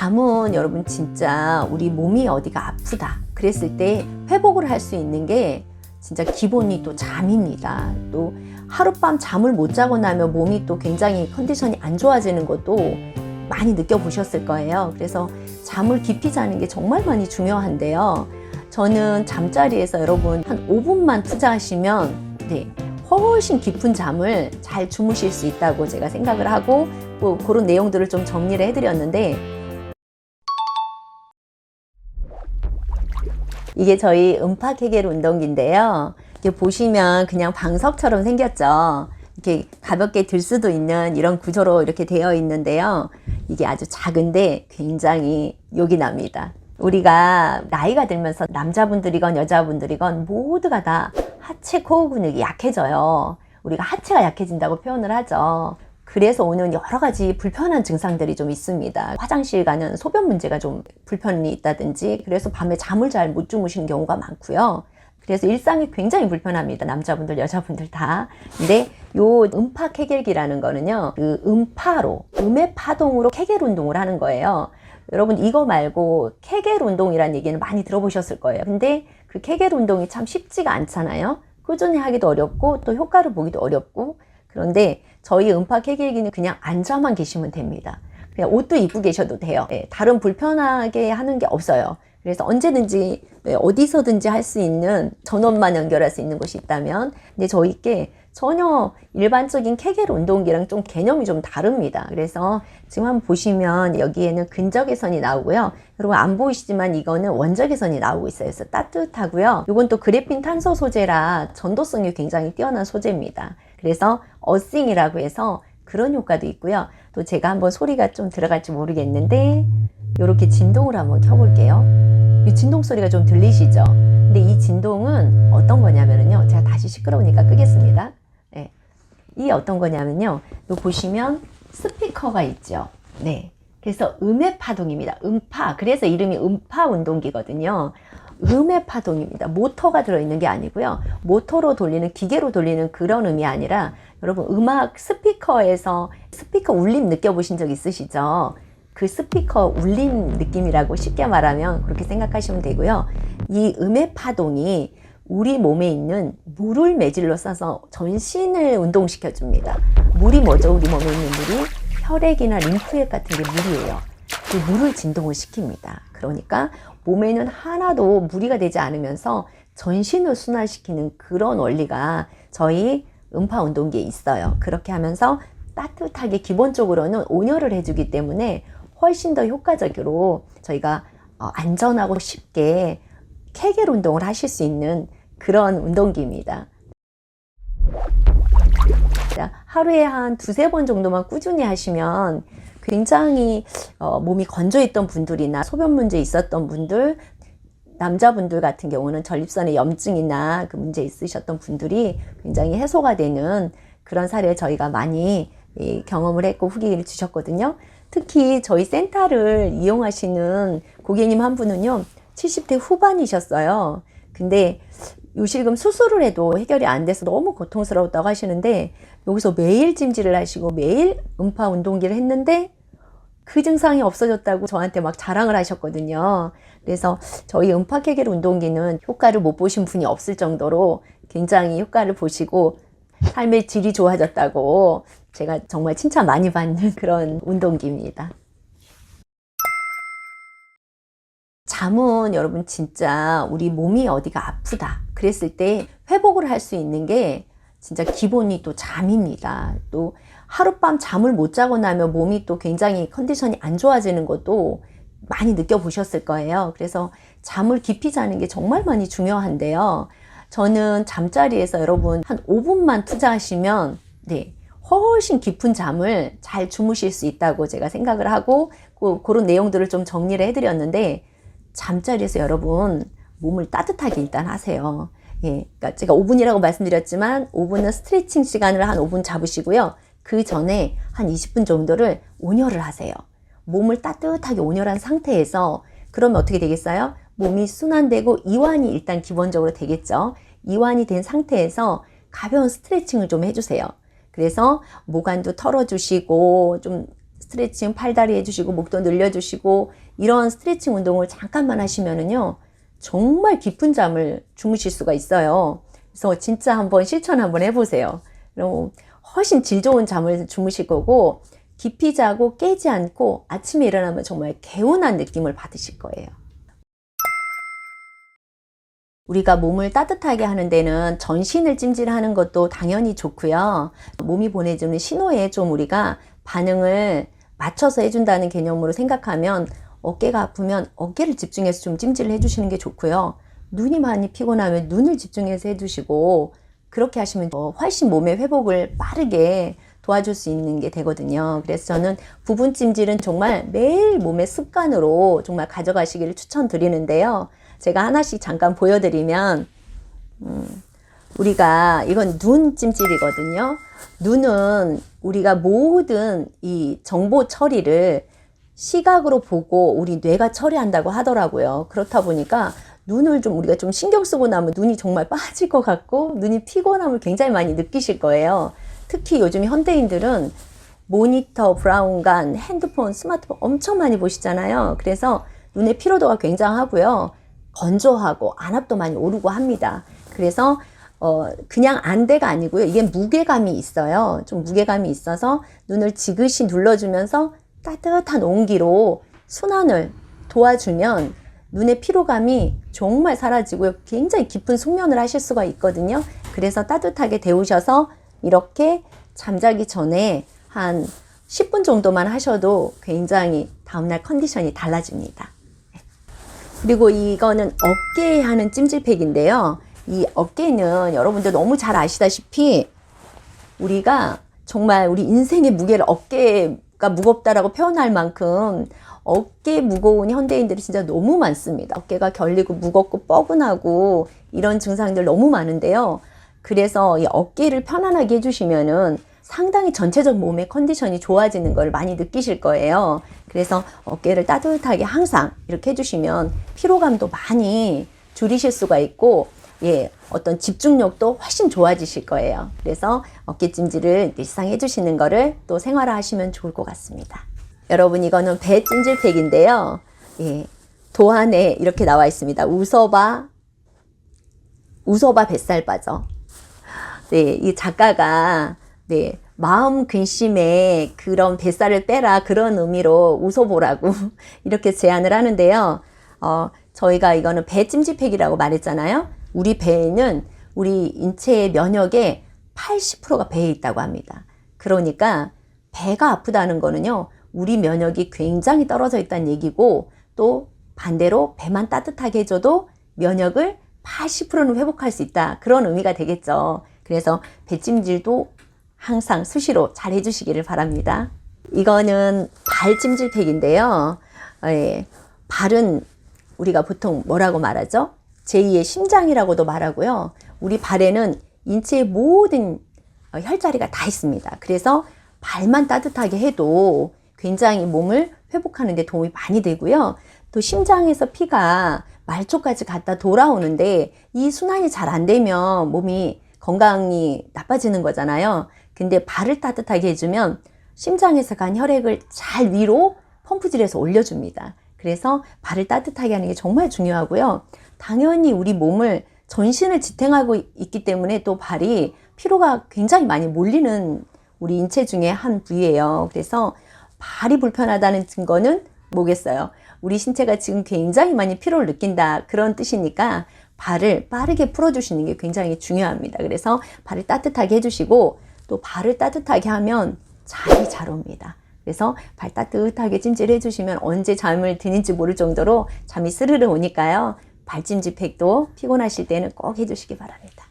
잠은 여러분 진짜 우리 몸이 어디가 아프다 그랬을 때 회복을 할 수 있는 게 진짜 기본이 또 잠입니다. 또 하룻밤 잠을 못 자고 나면 몸이 또 굉장히 컨디션이 안 좋아지는 것도 많이 느껴보셨을 거예요. 그래서 잠을 깊이 자는 게 정말 많이 중요한데요. 저는 잠자리에서 여러분 한 5분만 투자하시면 훨씬 깊은 잠을 잘 주무실 수 있다고 제가 생각을 하고 뭐 그런 내용들을 좀 정리를 해드렸는데, 이게 저희 음파 케겔 운동기인데요. 이렇게 보시면 그냥 방석처럼 생겼죠. 이렇게 가볍게 들 수도 있는 이런 구조로 이렇게 되어 있는데요. 이게 아주 작은데 굉장히 욕이 납니다. 우리가 나이가 들면서 남자분들이건 여자분들이건 모두가 다 하체 코어 근육이 약해져요. 우리가 하체가 약해진다고 표현을 하죠. 그래서 오는 여러 가지 불편한 증상들이 좀 있습니다. 화장실 가는 소변 문제가 좀 불편이 있다든지, 그래서 밤에 잠을 잘 못 주무시는 경우가 많고요. 그래서 일상이 굉장히 불편합니다. 남자분들, 여자분들 다. 근데 요 음파 케겔기라는 거는요, 그 음의 파동으로 케겔 운동을 하는 거예요. 여러분 이거 말고 케겔 운동이라는 얘기는 많이 들어보셨을 거예요. 근데 그 케겔 운동이 참 쉽지가 않잖아요. 꾸준히 하기도 어렵고 또 효과를 보기도 어렵고. 그런데 저희 음파 케겔기는 그냥 앉아만 계시면 됩니다. 그냥 옷도 입고 계셔도 돼요. 다른 불편하게 하는 게 없어요. 그래서 언제든지 어디서든지 할 수 있는, 전원만 연결할 수 있는 곳이 있다면. 근데 저희께 전혀 일반적인 케겔 운동기랑 좀 개념이 좀 다릅니다. 그래서 지금 한번 보시면 여기에는 근적외선이 나오고요. 여러분 안 보이시지만 이거는 원적외선이 나오고 있어요. 그래서 따뜻하고요. 이건 또 그래핀 탄소 소재라 전도성이 굉장히 뛰어난 소재입니다. 그래서 어싱이라고 해서 그런 효과도 있고요. 또 제가 한번 소리가 좀 들어갈지 모르겠는데 이렇게 진동을 한번 켜볼게요. 이 진동 소리가 좀 들리시죠? 근데 이 진동은 어떤 거냐면요. 제가 다시 시끄러우니까 끄겠습니다. 이 어떤 거냐면요. 요 보시면 스피커가 있죠. 그래서 음의 파동입니다. 음파. 그래서 이름이 음파 운동기거든요. 음의 파동입니다. 모터가 들어있는 게 아니고요. 모터로 돌리는, 기계로 돌리는 그런 음이 아니라, 여러분 음악 스피커에서 스피커 울림 느껴보신 적 있으시죠? 그 스피커 울림 느낌이라고 쉽게 말하면 그렇게 생각하시면 되고요. 이 음의 파동이 우리 몸에 있는 물을 매질로 써서 전신을 운동시켜 줍니다. 물이 뭐죠? 우리 몸에 있는 물이 혈액이나 림프액 같은 게 물이에요. 그 물을 진동을 시킵니다. 그러니까 몸에는 하나도 무리가 되지 않으면서 전신을 순환시키는 그런 원리가 저희 음파 운동기에 있어요. 그렇게 하면서 따뜻하게 기본적으로는 온열을 해주기 때문에 훨씬 더 효과적으로 저희가 안전하고 쉽게 케겔 운동을 하실 수 있는 그런 운동기입니다. 하루에 한 두세 번 정도만 꾸준히 하시면 굉장히 몸이 건조했던 분들이나 소변 문제 있었던 분들, 남자분들 같은 경우는 전립선에 염증이나 그 문제 있으셨던 분들이 굉장히 해소가 되는 그런 사례를 저희가 많이 경험을 했고 후기를 주셨거든요. 특히 저희 센터를 이용하시는 고객님 한 분은요, 70대 후반이셨어요. 근데 요실금 수술을 해도 해결이 안 돼서 너무 고통스러웠다고 하시는데, 여기서 매일 찜질을 하시고 매일 음파 운동기를 했는데 그 증상이 없어졌다고 저한테 막 자랑을 하셨거든요. 그래서 저희 음파 케겔 운동기는 효과를 못 보신 분이 없을 정도로 굉장히 효과를 보시고 삶의 질이 좋아졌다고 제가 정말 칭찬 많이 받는 그런 운동기입니다. 잠은 여러분 진짜 우리 몸이 어디가 아프다 그랬을 때 회복을 할 수 있는 게 진짜 기본이 또 잠입니다. 또 하룻밤 잠을 못 자고 나면 몸이 또 굉장히 컨디션이 안 좋아지는 것도 많이 느껴보셨을 거예요. 그래서 잠을 깊이 자는 게 정말 많이 중요한데요. 저는 잠자리에서 여러분 한 5분만 투자하시면 훨씬 깊은 잠을 잘 주무실 수 있다고 제가 생각을 하고 그런 내용들을 좀 정리를 해드렸는데, 잠자리에서 여러분 몸을 따뜻하게 일단 하세요. 그러니까 제가 5분이라고 말씀드렸지만 5분은 스트레칭 시간을 한 5분 잡으시고요. 그 전에 한 20분 정도를 온열을 하세요. 몸을 따뜻하게 온열한 상태에서, 그러면 어떻게 되겠어요? 몸이 순환되고 이완이 일단 기본적으로 되겠죠. 이완이 된 상태에서 가벼운 스트레칭을 좀 해주세요. 그래서 모관도 털어주시고 좀 스트레칭 팔다리 해주시고 목도 늘려주시고 이런 스트레칭 운동을 잠깐만 하시면은요 정말 깊은 잠을 주무실 수가 있어요. 그래서 진짜 한번 실천 한번 해보세요. 그럼 훨씬 질 좋은 잠을 주무실 거고 깊이 자고 깨지 않고 아침에 일어나면 정말 개운한 느낌을 받으실 거예요. 우리가 몸을 따뜻하게 하는 데는 전신을 찜질하는 것도 당연히 좋고요. 몸이 보내주는 신호에 좀 우리가 반응을 맞춰서 해준다는 개념으로 생각하면 어깨가 아프면 어깨를 집중해서 좀 찜질을 해주시는 게 좋고요. 눈이 많이 피곤하면 눈을 집중해서 해주시고 그렇게 하시면 훨씬 몸의 회복을 빠르게 도와줄 수 있는 게 되거든요. 그래서 저는 부분 찜질은 정말 매일 몸의 습관으로 정말 가져가시기를 추천드리는데요. 제가 하나씩 잠깐 보여드리면 우리가 이건 눈 찜질이거든요. 눈은 우리가 모든 이 정보 처리를 시각으로 보고 우리 뇌가 처리한다고 하더라고요. 그렇다 보니까 눈을 좀 우리가 좀 신경 쓰고 나면 눈이 정말 빠질 것 같고 눈이 피곤함을 굉장히 많이 느끼실 거예요. 특히 요즘 현대인들은 모니터, 브라운관, 핸드폰, 스마트폰 엄청 많이 보시잖아요. 그래서 눈의 피로도가 굉장하고요. 건조하고 안압도 많이 오르고 합니다. 그래서 그냥 안대가 아니고요. 이게 무게감이 있어요. 좀 무게감이 있어서 눈을 지그시 눌러주면서 따뜻한 온기로 순환을 도와주면 눈의 피로감이 정말 사라지고요. 굉장히 깊은 숙면을 하실 수가 있거든요. 그래서 따뜻하게 데우셔서 이렇게 잠자기 전에 한 10분 정도만 하셔도 굉장히 다음날 컨디션이 달라집니다. 그리고 이거는 어깨에 하는 찜질팩인데요. 이 어깨는 여러분들 너무 잘 아시다시피 우리가 정말 우리 인생의 무게를 어깨가 무겁다라고 표현할 만큼 어깨 무거운 현대인들이 진짜 너무 많습니다. 어깨가 결리고 무겁고 뻐근하고 이런 증상들 너무 많은데요. 그래서 이 어깨를 편안하게 해주시면은 상당히 전체적 몸의 컨디션이 좋아지는 걸 많이 느끼실 거예요. 그래서 어깨를 따뜻하게 항상 이렇게 해주시면 피로감도 많이 줄이실 수가 있고 어떤 집중력도 훨씬 좋아지실 거예요. 그래서 어깨 찜질을 일상 해주시는 거를 또 생활화 하시면 좋을 것 같습니다. 여러분 이거는 배 찜질팩인데요. 도안에 이렇게 나와 있습니다. 웃어봐 뱃살 빠져. 이 작가가 마음 근심에 그런 뱃살을 빼라 그런 의미로 웃어보라고 이렇게 제안을 하는데요. 저희가 이거는 배 찜질팩이라고 말했잖아요. 우리 배에는 우리 인체의 면역의 80%가 배에 있다고 합니다. 그러니까 배가 아프다는 거는요. 우리 면역이 굉장히 떨어져 있다는 얘기고 또 반대로 배만 따뜻하게 해줘도 면역을 80%는 회복할 수 있다. 그런 의미가 되겠죠. 그래서 배찜질도 항상 수시로 잘 해주시기를 바랍니다. 이거는 발 찜질팩인데요. 발은 우리가 보통 뭐라고 말하죠? 제2의 심장이라고도 말하고요. 우리 발에는 인체의 모든 혈자리가 다 있습니다. 그래서 발만 따뜻하게 해도 굉장히 몸을 회복하는 데 도움이 많이 되고요. 또 심장에서 피가 말초까지 갔다 돌아오는데 이 순환이 잘 안 되면 몸이 건강이 나빠지는 거잖아요. 근데 발을 따뜻하게 해주면 심장에서 간 혈액을 잘 위로 펌프질해서 올려줍니다. 그래서 발을 따뜻하게 하는 게 정말 중요하고요. 당연히 우리 몸을 전신을 지탱하고 있기 때문에 또 발이 피로가 굉장히 많이 몰리는 우리 인체 중에 한 부위예요. 그래서 발이 불편하다는 증거는 뭐겠어요? 우리 신체가 지금 굉장히 많이 피로를 느낀다 그런 뜻이니까 발을 빠르게 풀어주시는 게 굉장히 중요합니다. 그래서 발을 따뜻하게 해주시고 또 발을 따뜻하게 하면 잠이 잘 옵니다. 그래서 발 따뜻하게 찜질해 주시면 언제 잠을 드는지 모를 정도로 잠이 스르르 오니까요. 발찜질팩도 피곤하실 때는 꼭 해주시기 바랍니다.